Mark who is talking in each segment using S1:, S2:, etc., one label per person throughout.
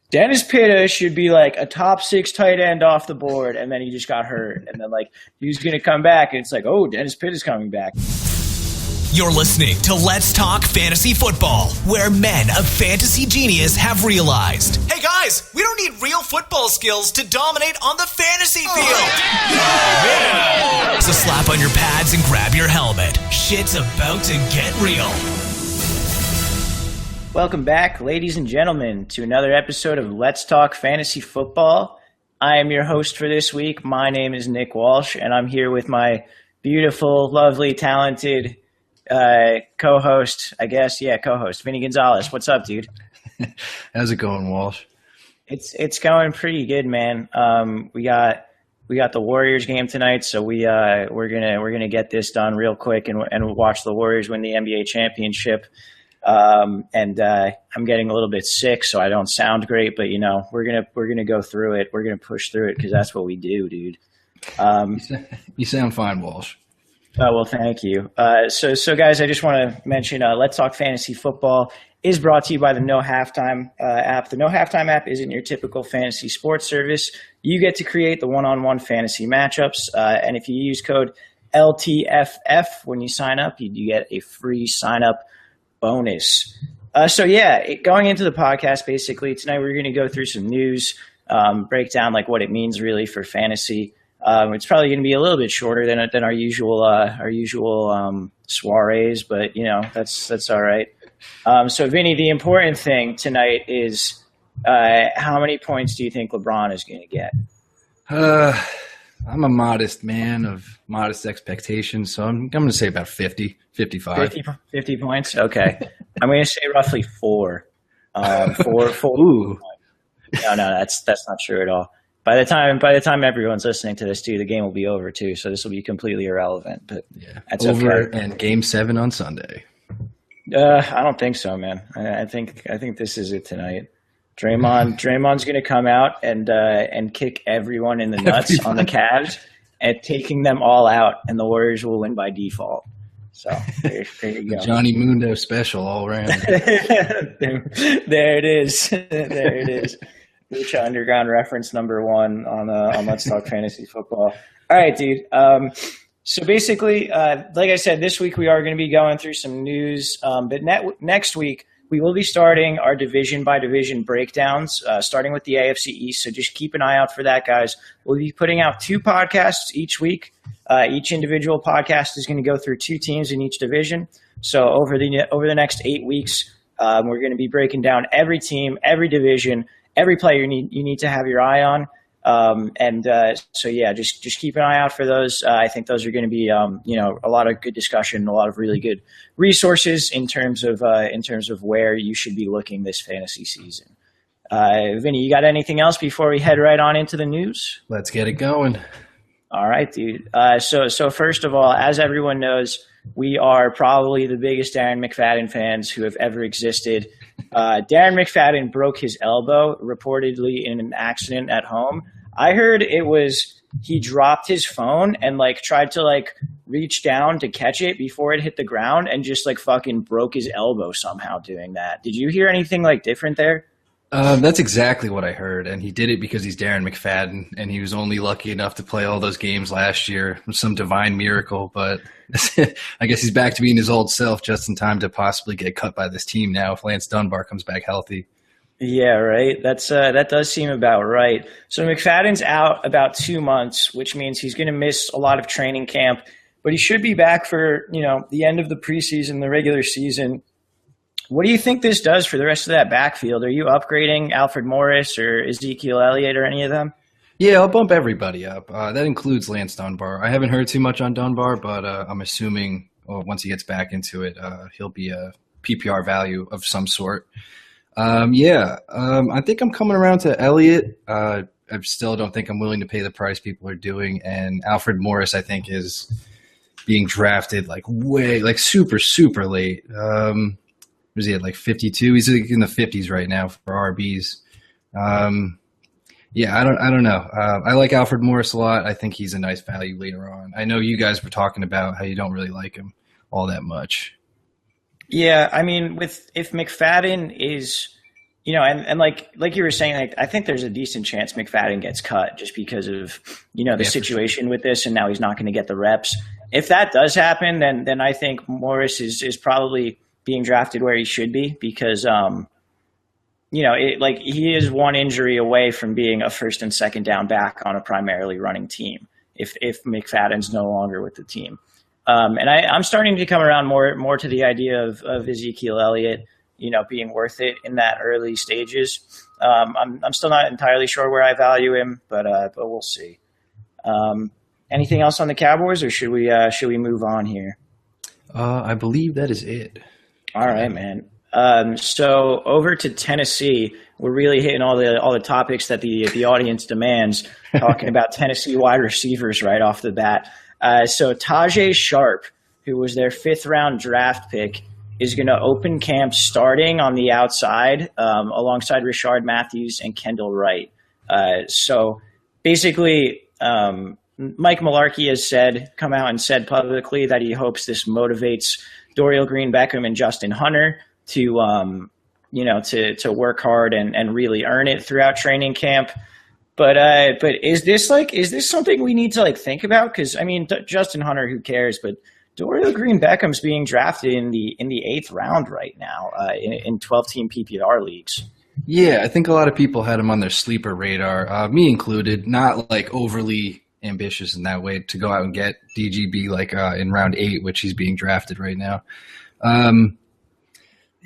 S1: Dennis Pitta should be like a top 6 tight end off the board, and then he just got hurt. And then like he was going to come back, and it's like, oh, Dennis Pitta's coming back.
S2: You're listening to Let's Talk Fantasy Football, where men of fantasy genius have realized, hey guys, we don't need real football skills to dominate on the fantasy field. Yeah. So slap on your pads and grab your helmet. Shit's about to get real.
S1: Welcome back, ladies and gentlemen, to another episode of Let's Talk Fantasy Football. I am your host for this week. My name is Nick Walsh, and I'm here with my beautiful, lovely, talented co-host, co-host, Vinny Gonzalez. What's up, dude?
S3: How's it going, Walsh?
S1: It's going pretty good, man. We got the Warriors game tonight, so we're gonna get this done real quick and watch the Warriors win the NBA championship. I'm getting a little bit sick, so I don't sound great, but you know, we're gonna go through it. We're gonna push through it because that's what we do, dude.
S3: You sound fine, Walsh.
S1: Oh, well, thank you. So guys, I just want to mention, Let's Talk Fantasy Football is brought to you by the No Halftime app. The No Halftime app isn't your typical fantasy sports service. You get to create the one-on-one fantasy matchups, and if you use code LTFF when you sign up, you get a free sign-up bonus. Going into the podcast, basically, tonight we're going to go through some news, break down like what it means really for fantasy. It's probably going to be a little bit shorter than our usual soirees, but you know that's all right. So Vinny, the important thing tonight is how many points do you think LeBron is going to get?
S3: I'm a modest man of modest expectations, so I'm going to say about 50, 55.
S1: 50 points? Okay. I'm going to say roughly 4. 4.
S3: Ooh.
S1: No, that's not true at all. By the time everyone's listening to this, too, the game will be over, too, so this will be completely irrelevant. But
S3: yeah,
S1: that's
S3: over
S1: okay.
S3: And Game 7 on Sunday.
S1: I don't think so, man. I think this is it tonight. Draymond's going to come out and kick everyone in the nuts on the Cavs and taking them all out, and the Warriors will win by default. So there you go.
S3: Johnny Mundo special all around.
S1: there it is. There it is. Lucha Underground reference number 1 on Let's Talk Fantasy Football. All right, dude. So basically, like I said, this week we are going to be going through some news, but next week we will be starting our division-by-division breakdowns, starting with the AFC East. So just keep an eye out for that, guys. We'll be putting out 2 podcasts each week. Each individual podcast is going to go through 2 teams in each division. So over the next 8 weeks, we're going to be breaking down every team, every division, every player you need to have your eye on. Just keep an eye out for those. I think those are going to be, a lot of good discussion, a lot of really good resources in terms of where you should be looking this fantasy season. Vinny, you got anything else before we head right on into the news?
S3: Let's get it going.
S1: All right, dude. So first of all, as everyone knows, we are probably the biggest Darren McFadden fans who have ever existed. Darren McFadden broke his elbow, reportedly in an accident at home. I heard it was he dropped his phone and tried to reach down to catch it before it hit the ground and just fucking broke his elbow somehow doing that. Did you hear anything different there?
S3: That's exactly what I heard, and he did it because he's Darren McFadden, and he was only lucky enough to play all those games last year. It was some divine miracle, but I guess he's back to being his old self just in time to possibly get cut by this team now if Lance Dunbar comes back healthy.
S1: Yeah, right. That does seem about right. So McFadden's out about 2 months, which means he's going to miss a lot of training camp, but he should be back for, the end of the preseason, the regular season. What do you think this does for the rest of that backfield? Are you upgrading Alfred Morris or Ezekiel Elliott or any of them?
S3: Yeah, I'll bump everybody up. That includes Lance Dunbar. I haven't heard too much on Dunbar, but I'm assuming once he gets back into it, he'll be a PPR value of some sort. I think I'm coming around to Elliott. I still don't think I'm willing to pay the price people are doing. And Alfred Morris, I think, is being drafted super, super late. Was he at 52? He's in the 50s right now for RBs. I don't know. I like Alfred Morris a lot. I think he's a nice value later on. I know you guys were talking about how you don't really like him all that much.
S1: Yeah, I mean, if McFadden is, and like you were saying, like, I think there's a decent chance McFadden gets cut just because of, the situation with this, and now he's not going to get the reps. If that does happen, then I think Morris is probably being drafted where he should be because, he is one injury away from being a first and second down back on a primarily running team if McFadden's no longer with the team. And I'm starting to come around more to the idea of Ezekiel Elliott, being worth it in that early stages. I'm still not entirely sure where I value him, but we'll see. Anything else on the Cowboys, or should we move on here?
S3: I believe that is it.
S1: All right, man. So over to Tennessee, we're really hitting all the topics that the audience demands. Talking about Tennessee wide receivers right off the bat. So Tajay Sharp, who was their 5th round draft pick, is going to open camp starting on the outside alongside Rashard Matthews and Kendall Wright. So basically, Mike Mularkey has come out and said publicly that he hopes this motivates Dorial Green-Beckham and Justin Hunter to work hard and really earn it throughout training camp. But is this something we need to think about? Because I mean, Justin Hunter, who cares? But Dorial Green-Beckham's being drafted in the 8th round right now in 12-team PPR leagues.
S3: Yeah, I think a lot of people had him on their sleeper radar, me included. Not overly ambitious in that way to go out and get DGB in round 8, which he's being drafted right now.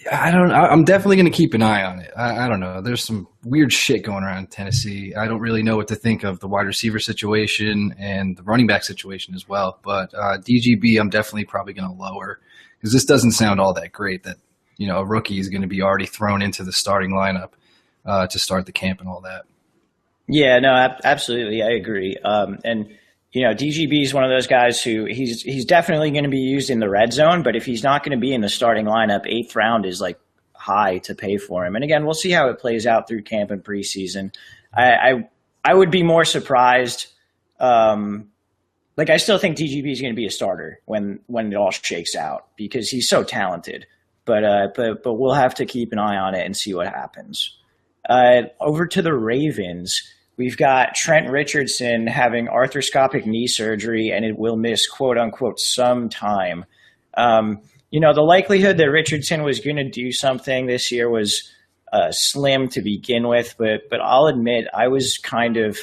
S3: I'm definitely going to keep an eye on it. I don't know. There's some weird shit going around in Tennessee. I don't really know what to think of the wide receiver situation and the running back situation as well. But DGB, I'm definitely probably going to lower because this doesn't sound all that great that, a rookie is going to be already thrown into the starting lineup to start the camp and all that. Yeah, no,
S1: absolutely. I agree. And DGB is one of those guys who he's definitely going to be used in the red zone, but if he's not going to be in the starting lineup, 8th round is high to pay for him. And again, we'll see how it plays out through camp and preseason. I would be more surprised. I still think DGB is going to be a starter when it all shakes out because he's so talented. But we'll have to keep an eye on it and see what happens. Over to the Ravens. We've got Trent Richardson having arthroscopic knee surgery, and it will miss, quote unquote, some time. The likelihood that Richardson was going to do something this year was slim to begin with, but I'll admit I was kind of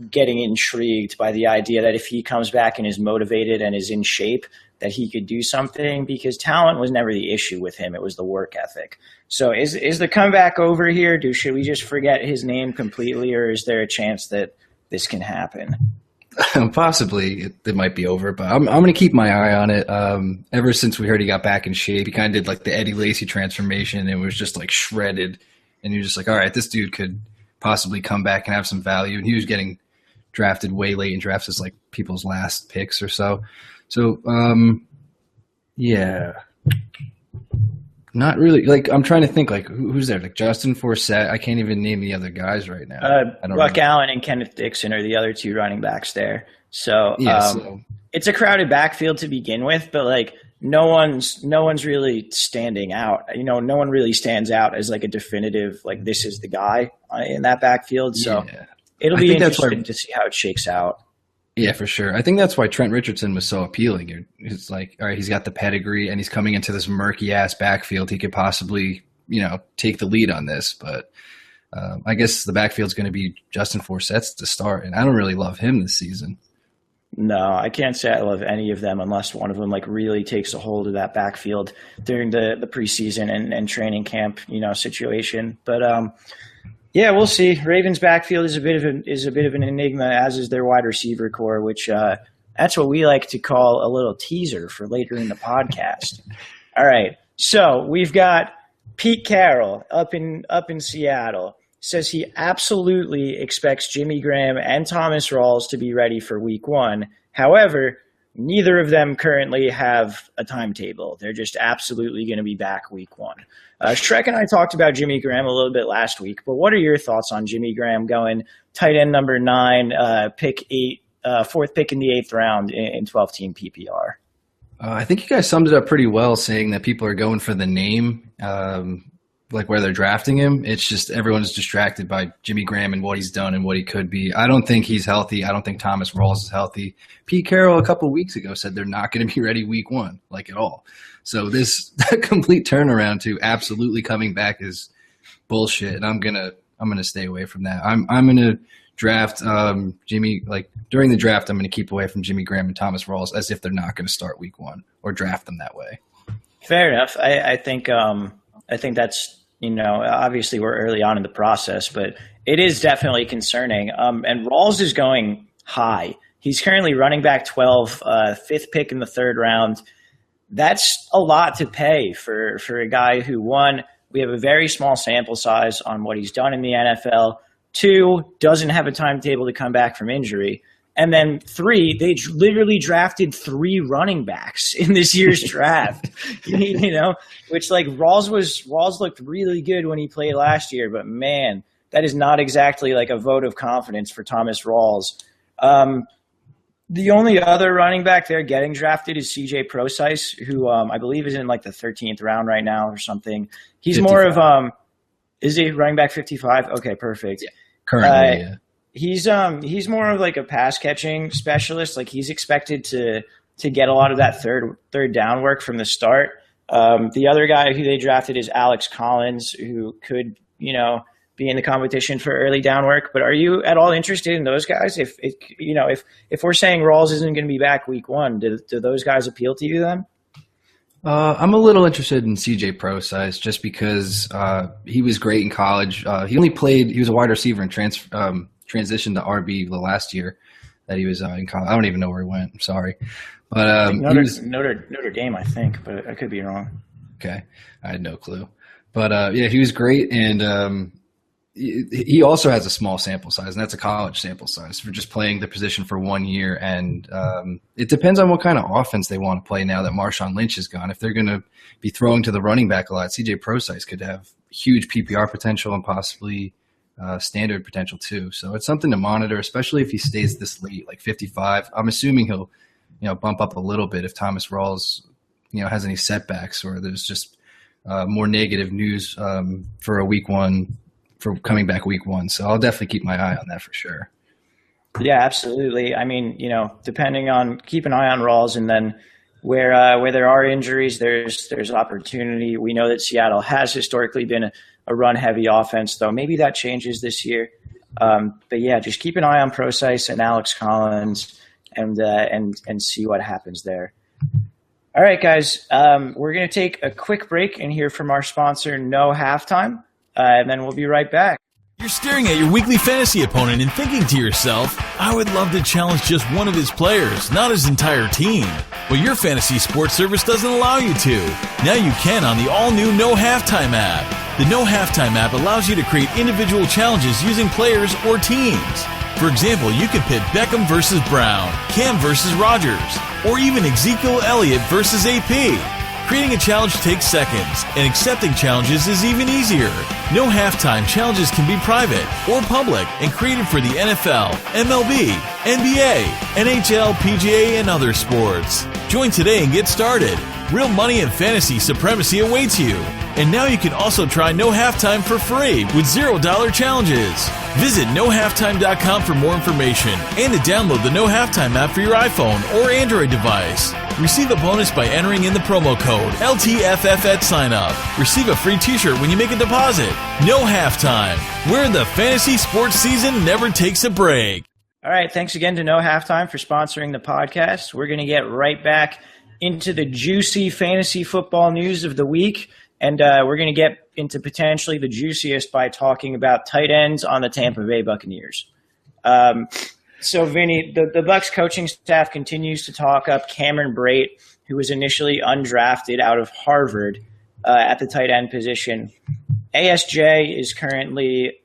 S1: getting intrigued by the idea that if he comes back and is motivated and is in shape, that he could do something because talent was never the issue with him. It was the work ethic. So is the comeback over here? Should we just forget his name completely, or is there a chance that this can happen?
S3: Possibly it might be over, but I'm going to keep my eye on it. Ever since we heard he got back in shape, he kind of did the Eddie Lacy transformation and was just shredded. And you're just all right, this dude could possibly come back and have some value. And he was getting drafted way late in drafts as people's last picks or so. So, yeah, not really. I'm trying to think who's there? Justin Forsett. I can't even name the other guys right now.
S1: Buck Allen and Kenneth Dixon are the other 2 running backs there. So, it's a crowded backfield to begin with, but no one's really standing out. No one really stands out as a definitive this is the guy in that backfield. So it'll be interesting to see how it shakes out.
S3: Yeah, for sure. I think that's why Trent Richardson was so appealing. It's all right, he's got the pedigree and he's coming into this murky-ass backfield. He could possibly, take the lead on this. But I guess the backfield's going to be Justin Forsett's to start, and I don't really love him this season.
S1: No, I can't say I love any of them unless one of them really takes a hold of that backfield during the preseason and training camp, situation. But yeah, we'll see. Ravens backfield is a bit of an enigma, as is their wide receiver core, which that's what we like to call a little teaser for later in the podcast. All right, so we've got Pete Carroll up in Seattle. Says he absolutely expects Jimmy Graham and Thomas Rawls to be ready for week 1. However, neither of them currently have a timetable. They're just absolutely going to be back week 1. Shrek and I talked about Jimmy Graham a little bit last week, but what are your thoughts on Jimmy Graham going tight end number 9, pick 8, 4th pick in the 8th round in 12-team PPR?
S3: I think you guys summed it up pretty well, saying that people are going for the name. like where they're drafting him. It's just everyone's distracted by Jimmy Graham and what he's done and what he could be. I don't think he's healthy. I don't think Thomas Rawls is healthy. Pete Carroll a couple of weeks ago said they're not going to be ready week 1, like at all. So this complete turnaround to absolutely coming back is bullshit. And I'm gonna stay away from that. I'm gonna draft Jimmy, like during the draft, I'm gonna keep away from Jimmy Graham and Thomas Rawls as if they're not gonna start week 1 or draft them that way.
S1: Fair enough. I think that's, obviously we're early on in the process, but it is definitely concerning. And Rawls is going high. He's currently running back 12, 5th pick in the 3rd round. That's a lot to pay for a guy who, 1, we have a very small sample size on what he's done in the NFL. 2, doesn't have a timetable to come back from injury. And then 3, they literally drafted 3 running backs in this year's draft, which like Rawls looked really good when he played last year, but man, that is not exactly like a vote of confidence for Thomas Rawls. The only other running back there getting drafted is CJ Prosise, who I believe is in like the 13th round right now or something. He's 55. More of is he running back 55? Okay, perfect.
S3: Yeah. Currently, yeah.
S1: He's more of like a pass catching specialist. Like he's expected to get a lot of that third down work from the start. The other guy who they drafted is Alex Collins, who could be in the competition for early down work. But are you at all interested in those guys? If we're saying Rawls isn't going to be back week 1, do those guys appeal to you then?
S3: I'm a little interested in CJ Prosise just because he was great in college. He was a wide receiver and transitioned to RB the last year that he was in college. I don't even know where he went. I'm sorry. But
S1: Notre Dame, I think, but I could be wrong.
S3: Okay. I had no clue. But he was great, and he also has a small sample size, and that's a college sample size for just playing the position for 1 year. And it depends on what kind of offense they want to play now that Marshawn Lynch is gone. If they're going to be throwing to the running back a lot, CJ Prosise could have huge PPR potential and possibly standard potential too. So it's something to monitor, especially if he stays this late, like 55. I'm assuming he'll, bump up a little bit if Thomas Rawls, has any setbacks or there's just more negative news for coming back week 1. So I'll definitely keep my eye on that for sure.
S1: Yeah, absolutely. I mean, keep an eye on Rawls, and then where there are injuries, there's opportunity. We know that Seattle has historically been a run-heavy offense, though maybe that changes this year. But yeah, just keep an eye on Prosise and Alex Collins, and see what happens there. All right, guys, we're going to take a quick break and hear from our sponsor, No Halftime, and then we'll be right back.
S4: You're staring at your weekly fantasy opponent and thinking to yourself, I would love to challenge just one of his players, not his entire team. Well, your fantasy sports service doesn't allow you to. Now you can on the all-new No Halftime app. The No Halftime app allows you to create individual challenges using players or teams. For example, you can pit Beckham versus Brown, Cam versus Rodgers, or even Ezekiel Elliott versus AP. Creating a challenge takes seconds, and accepting challenges is even easier. No Halftime challenges can be private or public and created for the NFL, MLB, NBA, NHL, PGA, and other sports. Join today and get started. Real money and fantasy supremacy awaits you. And now you can also try No Halftime for free with $0 challenges. Visit nohalftime.com for more information and to download the No Halftime app for your iPhone or Android device. Receive a bonus by entering in the promo code LTFF at sign-up. Receive a free t-shirt when you make a deposit. No Halftime, where the fantasy sports season never takes a break.
S1: All right, thanks again to No Halftime for sponsoring the podcast. We're going to get right back into the juicy fantasy football news of the week. And we're going to get into potentially the juiciest by talking about tight ends on the Tampa Bay Buccaneers. So, Vinny, the Bucs coaching staff continues to talk up Cameron Brate, who was initially undrafted out of Harvard at the tight end position. ASJ is currently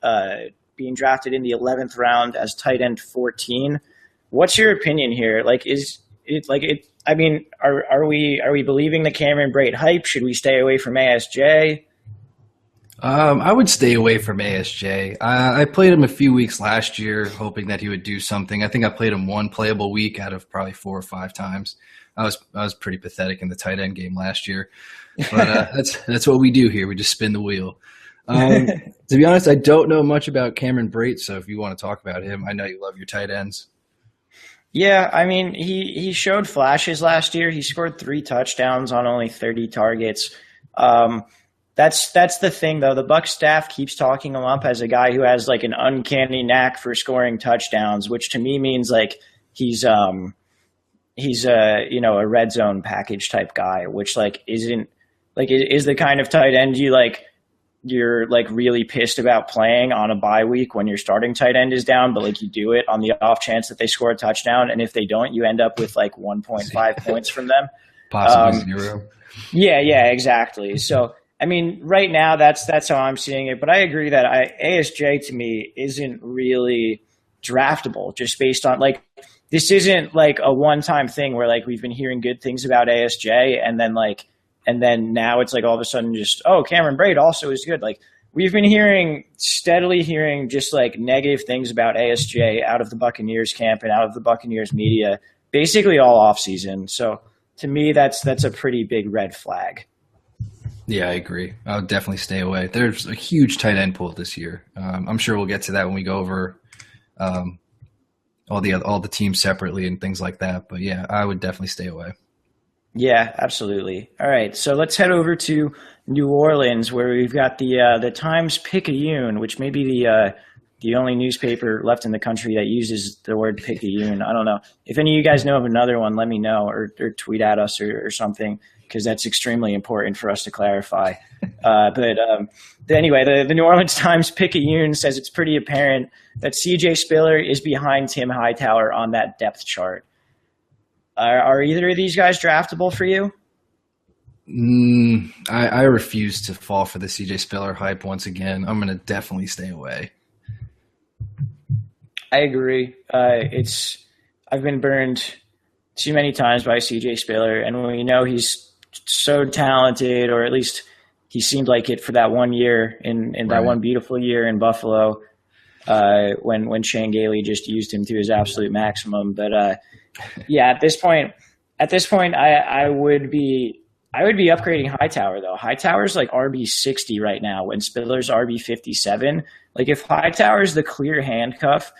S1: being drafted in the 11th round as tight end 14. What's your opinion here? Are we believing the Cameron Brate hype? Should we stay away from ASJ?
S3: I would stay away from ASJ. I played him a few weeks last year, hoping that he would do something. I think I played him one playable week out of probably 4 or 5 times. I was pretty pathetic in the tight end game last year. But that's what we do here. We just spin the wheel. To be honest, I don't know much about Cameron Brate, so if you want to talk about him, I know you love your tight ends.
S1: Yeah, I mean, he showed flashes last year. He scored 3 touchdowns on only 30 targets. That's the thing, though. The Bucs staff keeps talking him up as a guy who has like an uncanny knack for scoring touchdowns, which to me means like he's a red zone package type guy, which like isn't like is the kind of tight end you're like really pissed about playing on a bye week when your starting tight end is down, but like you do it on the off chance that they score a touchdown, and if they don't, you end up with like 1.5 points from them,
S3: possibly 0.
S1: Yeah, exactly. So I mean, right now that's how I'm seeing it, but I agree that ASJ to me isn't really draftable just based on like this isn't like a one-time thing where like we've been hearing good things about ASJ and then now it's like all of a sudden just, oh, Cameron Brate also is good. Like we've been steadily hearing just like negative things about ASJ out of the Buccaneers camp and out of the Buccaneers media basically all offseason. So to me, that's a pretty big red flag.
S3: Yeah, I agree. I would definitely stay away. There's a huge tight end pool this year. I'm sure we'll get to that when we go over all the teams separately and things like that. But yeah, I would definitely stay away.
S1: Yeah, absolutely. All right, so let's head over to New Orleans, where we've got the Times-Picayune, which may be the only newspaper left in the country that uses the word Picayune. I don't know. If any of you guys know of another one, let me know or tweet at us or something, because that's extremely important for us to clarify. But anyway, the New Orleans Times-Picayune says it's pretty apparent that C.J. Spiller is behind Tim Hightower on that depth chart. Are either of these guys draftable for you?
S3: I refuse to fall for the CJ Spiller hype once again. I'm going to definitely stay away.
S1: I agree. I've been burned too many times by CJ Spiller, and we know he's so talented, or at least he seemed like it for that 1 year in that one beautiful year in Buffalo, when Shane Gailey just used him to his absolute maximum. But yeah, at this point, I would be upgrading Hightower though. Hightower's like RB60 right now, when Spiller's RB57. Like if Hightower's the clear handcuff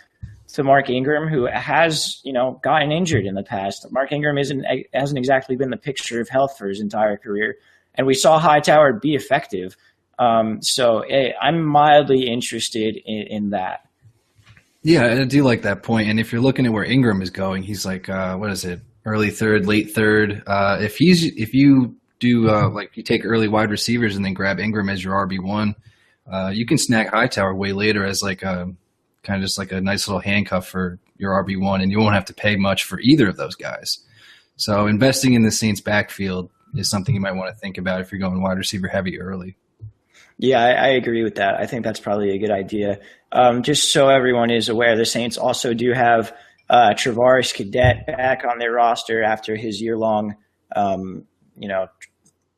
S1: to Mark Ingram, who has gotten injured in the past. Mark Ingram hasn't exactly been the picture of health for his entire career, and we saw Hightower be effective. So I'm mildly interested in that.
S3: Yeah, I do like that point. And if you're looking at where Ingram is going, he's like, what is it? Early third, late third. If you do like you take early wide receivers and then grab Ingram as your RB1, you can snag Hightower way later as like kind of just like a nice little handcuff for your RB1, and you won't have to pay much for either of those guys. So investing in the Saints backfield is something you might want to think about if you're going wide receiver heavy early.
S1: Yeah, I agree with that. I think that's probably a good idea. Just so everyone is aware, the Saints also do have Travaris Cadet back on their roster after his year-long,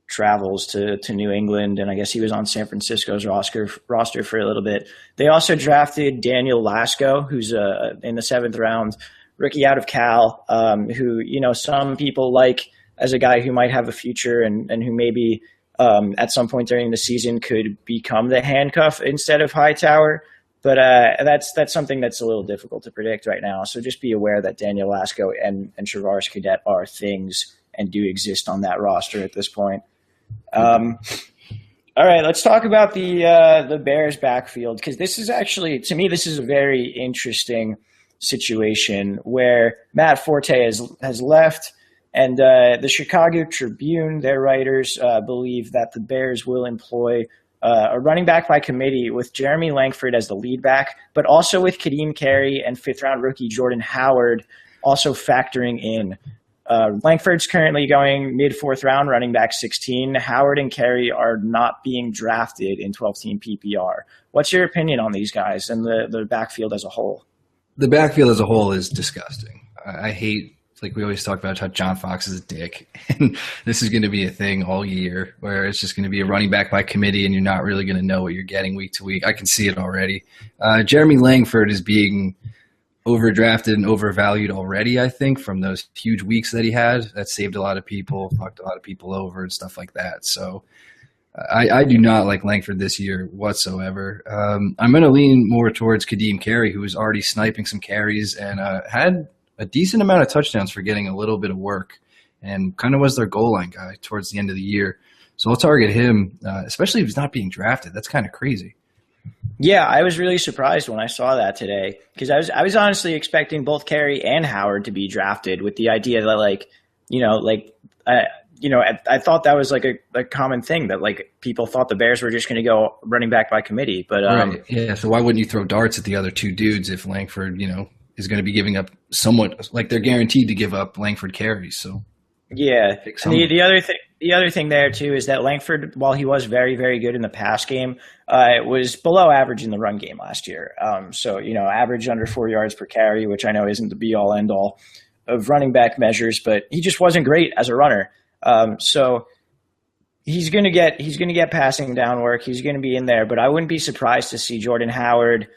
S1: travels to New England, and I guess he was on San Francisco's roster for a little bit. They also drafted Daniel Lasco, who's in the 7th round, rookie out of Cal, who some people like as a guy who might have a future and who maybe at some point during the season could become the handcuff instead of Hightower. But that's something that's a little difficult to predict right now. So just be aware that Daniel Lasco and Travaris Cadet are things and do exist on that roster at this point. All right, let's talk about the Bears backfield, because this is actually, to me, this is a very interesting situation where Matt Forte has left, and the Chicago Tribune, their writers, believe that the Bears will employ a running back by committee with Jeremy Langford as the lead back, but also with Kadeem Carey and 5th-round rookie Jordan Howard also factoring in. Langford's currently going mid-4th round, running back 16. Howard and Carey are not being drafted in 12-team PPR. What's your opinion on these guys and the backfield as a whole?
S3: The backfield as a whole is disgusting. I hate, like we always talk about how John Fox is a dick. And this is going to be a thing all year where it's just going to be a running back by committee and you're not really going to know what you're getting week to week. I can see it already. Jeremy Langford is being overdrafted and overvalued already, I think, from those huge weeks that he had. That saved a lot of people, fucked a lot of people over and stuff like that. So I do not like Langford this year whatsoever. I'm going to lean more towards Kadeem Carey, who was already sniping some carries and had a decent amount of touchdowns for getting a little bit of work and kind of was their goal line guy towards the end of the year. So I'll target him, especially if he's not being drafted. That's kind of crazy.
S1: Yeah, I was really surprised when I saw that today because I was honestly expecting both Carey and Howard to be drafted with the idea that I thought that was like a common thing that like people thought the Bears were just going to go running back by committee. But
S3: right. Yeah, so why wouldn't you throw darts at the other two dudes if Langford, is going to be giving up somewhat like they're guaranteed to give up Langford carries? So
S1: yeah, the other thing there too is that Langford, while he was very, very good in the pass game, was below average in the run game last year. Average under 4 yards per carry, which I know isn't the be all end all of running back measures, but he just wasn't great as a runner. So he's going to get passing down work. He's going to be in there, but I wouldn't be surprised to see Jordan Howard,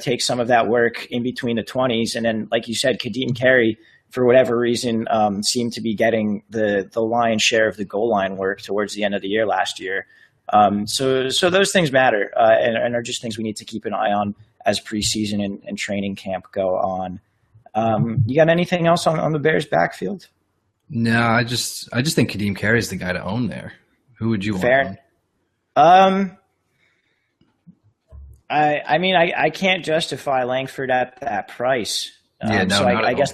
S1: take some of that work in between the 20s. And then, like you said, Kadeem Carey, for whatever reason, seemed to be getting the lion's share of the goal line work towards the end of the year last year. So those things matter and are just things we need to keep an eye on as preseason and training camp go on. You got anything else on the Bears backfield?
S3: No, I just think Kadeem Carey is the guy to own there. Who would you
S1: want? I can't justify Langford at that price. I guess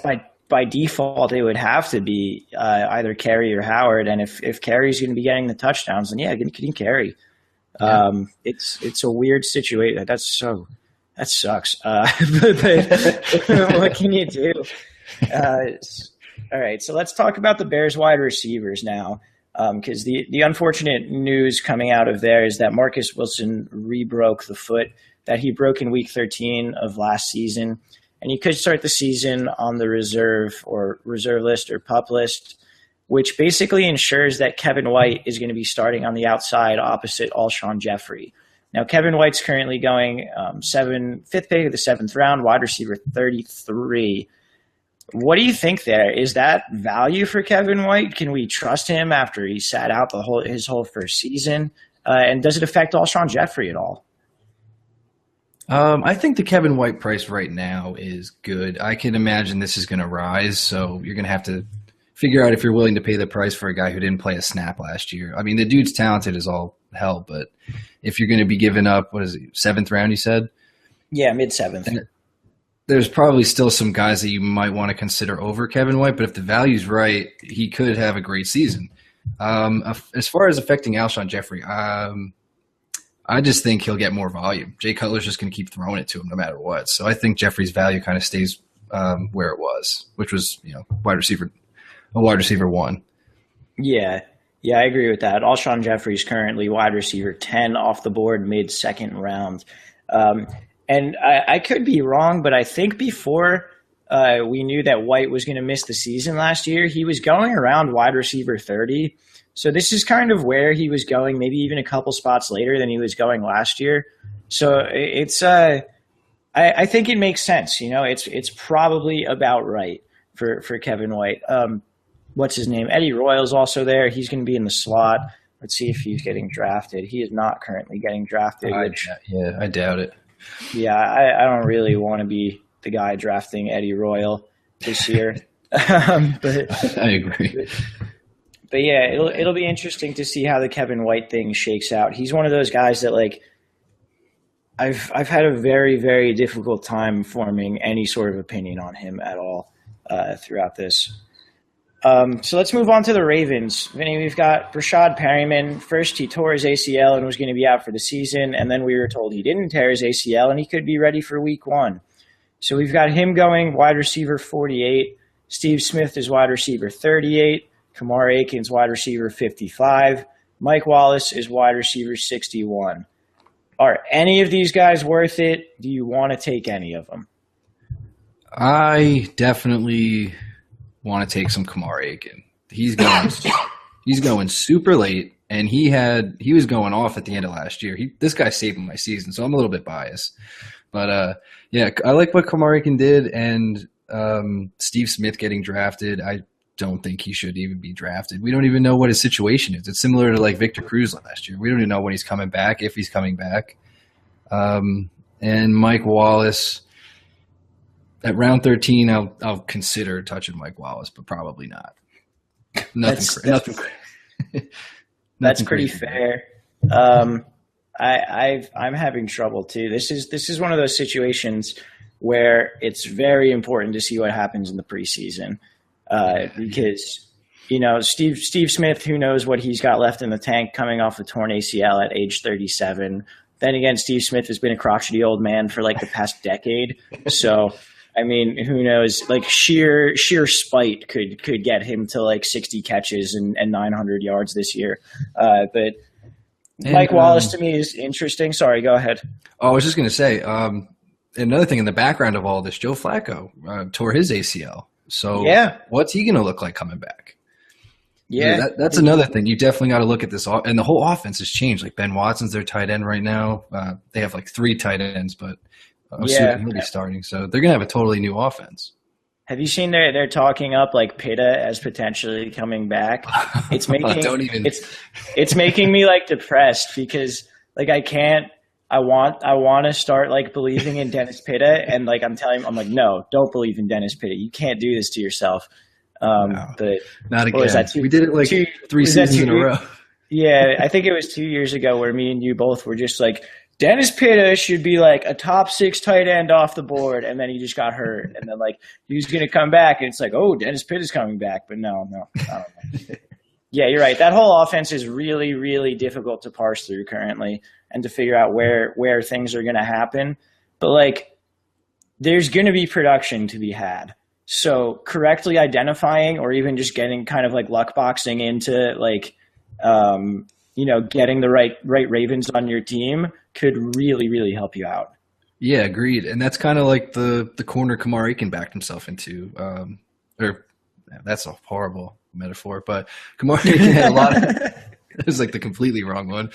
S1: by default it would have to be either Carey or Howard. And if Carey's going to be getting the touchdowns, then yeah, give me Kadeem Carey. Yeah. It's a weird situation. That sucks. But what can you do? All right, so let's talk about the Bears wide receivers now, because the unfortunate news coming out of there is that Marcus Wilson re-broke the foot that he broke in Week 13 of last season, and he could start the season on the reserve list or PUP list, which basically ensures that Kevin White is going to be starting on the outside opposite Alshon Jeffrey. Now, Kevin White's currently going fifth pick of the 7th round, wide receiver 33. What do you think there? Is that value for Kevin White? Can we trust him after he sat out his whole first season? And does it affect Alshon Jeffrey at all?
S3: I think the Kevin White price right now is good. I can imagine this is going to rise, so you're going to have to figure out if you're willing to pay the price for a guy who didn't play a snap last year. I mean, the dude's talented as all hell, but if you're going to be giving up, 7th round, you said?
S1: Yeah, mid-7th.
S3: There's probably still some guys that you might want to consider over Kevin White, but if the value's right, he could have a great season. As far as affecting Alshon Jeffrey, I just think he'll get more volume. Jay Cutler's just going to keep throwing it to him no matter what. So I think Jeffrey's value kind of stays where it was, which was wide receiver 1.
S1: Yeah, I agree with that. Alshon Jeffrey's currently wide receiver 10 off the board, mid-2nd round. And I could be wrong, but I think before we knew that White was going to miss the season last year, he was going around wide receiver 30. So this is kind of where he was going, maybe even a couple spots later than he was going last year. So it's I think it makes sense. It's probably about right for Kevin White. What's his name? Eddie Royal's also there. He's going to be in the slot. Let's see if he's getting drafted. He is not currently getting drafted.
S3: I doubt it.
S1: Yeah, I don't really want to be the guy drafting Eddie Royal this year. But
S3: I agree.
S1: But yeah, it'll be interesting to see how the Kevin White thing shakes out. He's one of those guys that I've had a very, very difficult time forming any sort of opinion on him at all throughout this. So let's move on to the Ravens. Vinny, we've got Rashad Perryman. First, he tore his ACL and was going to be out for the season, and then we were told he didn't tear his ACL and he could be ready for Week 1. So we've got him going wide receiver 48. Steve Smith is wide receiver 38. Kamar Aiken's wide receiver 55. Mike Wallace is wide receiver 61. Are any of these guys worth it? Do you want to take any of them?
S3: I definitely want to take some Kamar Aiken. He's going super late, and he was going off at the end of last year. This guy saved my season, so I'm a little bit biased. But yeah, I like what Kamar Aiken did, and Steve Smith getting drafted. I don't think he should even be drafted. We don't even know what his situation is. It's similar to like Victor Cruz last year. We don't even know when he's coming back, if he's coming back. And Mike Wallace at round 13, I'll consider touching Mike Wallace, but probably not. Nothing.
S1: That's pretty fair. I'm having trouble too. This is one of those situations where it's very important to see what happens in the preseason, because Steve Smith, who knows what he's got left in the tank coming off a torn ACL at age 37. Then again, Steve Smith has been a crotchety old man for like the past decade. So, I mean, who knows? Like sheer spite could get him to like 60 catches and 900 yards this year. But Mike Wallace to me is interesting. Sorry, go ahead.
S3: Oh, I was just going to say, another thing in the background of all this, Joe Flacco tore his ACL. So what's he going to look like coming back? Yeah, that's another thing. You definitely got to look at this. And the whole offense has changed. Like Ben Watson's their tight end right now. They have like 3 tight ends, but he'll be starting. So they're going to have a totally new offense.
S1: Have you seen they're talking up like Pitta as potentially coming back? It's making it's making me like depressed because like I want to start like believing in Dennis Pitta, and like I'm like, no, don't believe in Dennis Pitta. You can't do this to yourself.
S3: No,
S1: but
S3: not again. We did it like 3 seasons in a row.
S1: Yeah, I think it was 2 years ago where me and you both were just like, Dennis Pitta should be like a top 6 tight end off the board, and then he just got hurt, and then like he was going to come back, and it's like, oh, Dennis Pitta's coming back, but no, I don't know. Yeah, you're right. That whole offense is really, really difficult to parse through currently and to figure out where things are going to happen. But like, there's going to be production to be had. So correctly identifying or even just getting kind of like luck boxing into like, getting the right Ravens on your team could really, really help you out.
S3: Yeah, agreed. And that's kind of like the corner Kamar Aiken backed himself into. That's a horrible metaphor, but Kamar Aiken had a lot of – it was like the completely wrong one.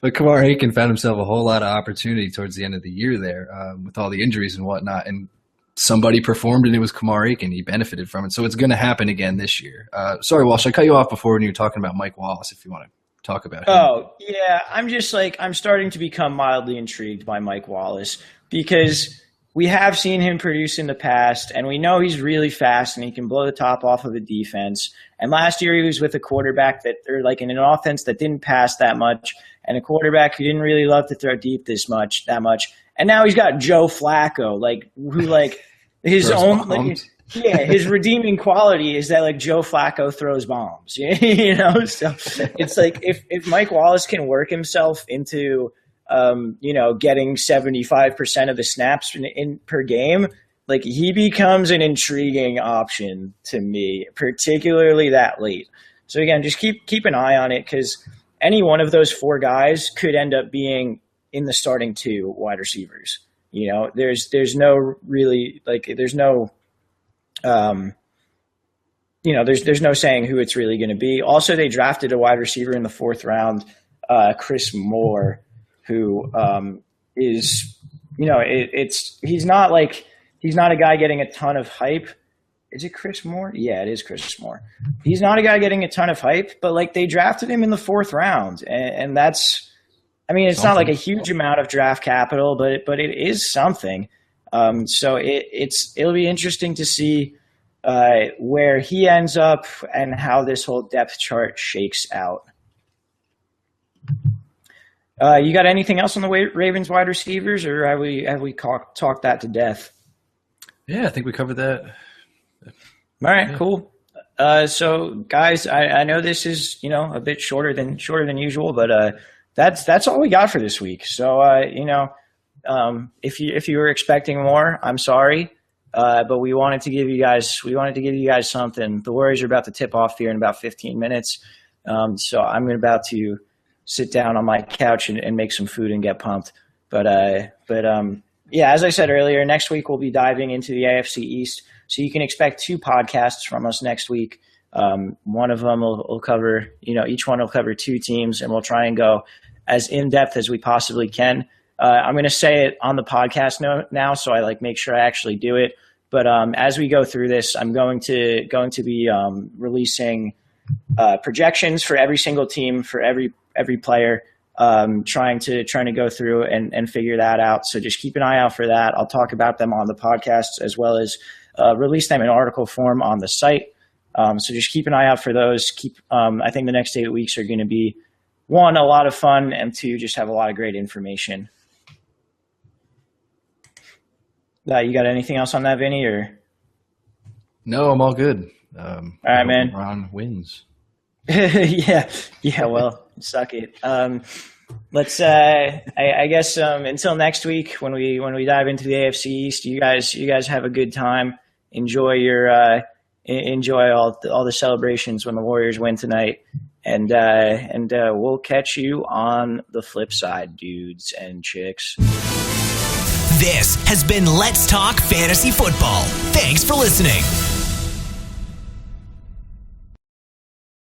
S3: But Kamar Aiken found himself a whole lot of opportunity towards the end of the year there with all the injuries and whatnot. And somebody performed, and it was Kamar Aiken. He benefited from it. So it's going to happen again this year. Sorry, Walsh, I cut you off before when you were talking about Mike Wallace, if you want to talk about him.
S1: Oh, yeah. I'm just like, I'm starting to become mildly intrigued by Mike Wallace because we have seen him produce in the past, and we know he's really fast and he can blow the top off of a defense. And last year he was with a quarterback or like in an offense that didn't pass that much, and a quarterback who didn't really love to throw deep that much. And now he's got Joe Flacco, like who like his own, like, his redeeming quality is that like Joe Flacco throws bombs, So it's like if Mike Wallace can work himself into getting 75% of the snaps in per game, like he becomes an intriguing option to me, particularly that late. So again, just keep an eye on it because any one of those 4 guys could end up being in the starting 2 wide receivers. There's no really like there's no there's no saying who it's really going to be. Also, they drafted a wide receiver in the 4th round, Chris Moore, who is, he's not a guy getting a ton of hype. Is it Chris Moore? Yeah, it is Chris Moore. He's not a guy getting a ton of hype, but like they drafted him in the 4th round, and that's, I mean, it's not like a huge amount of draft capital, but it is something. So it'll be interesting to see where he ends up and how this whole depth chart shakes out. You got anything else on the Ravens wide receivers, or have we talked that to death?
S3: Yeah, I think we covered that.
S1: All right, Cool. So guys, I know this is a bit shorter than usual, but that's all we got for this week. So if you were expecting more, I'm sorry, but we wanted to give you guys something. The Warriors are about to tip off here in about 15 minutes, so I'm about to sit down on my couch and make some food and get pumped. But as I said earlier, next week we'll be diving into the AFC East. So you can expect 2 podcasts from us next week. One of them will cover, each one will cover 2 teams, and we'll try and go as in-depth as we possibly can. I'm going to say it on the podcast now, so I make sure I actually do it. But as we go through this, I'm going to be releasing projections for every single team, for every player, trying to go through and figure that out. So just keep an eye out for that. I'll talk about them on the podcast as well as release them in article form on the site. So just keep an eye out for those. I think the next 8 weeks are going to be, 1, a lot of fun, and 2, just have a lot of great information. You got anything else on that, Vinny? Or
S3: No, I'm all good.
S1: All right, man.
S3: LeBron wins.
S1: yeah. Well, suck it. Let's. I guess until next week when we dive into the AFC East, you guys have a good time. Enjoy all the celebrations when the Warriors win tonight, and we'll catch you on the flip side, dudes and chicks.
S2: This has been Let's Talk Fantasy Football. Thanks for listening.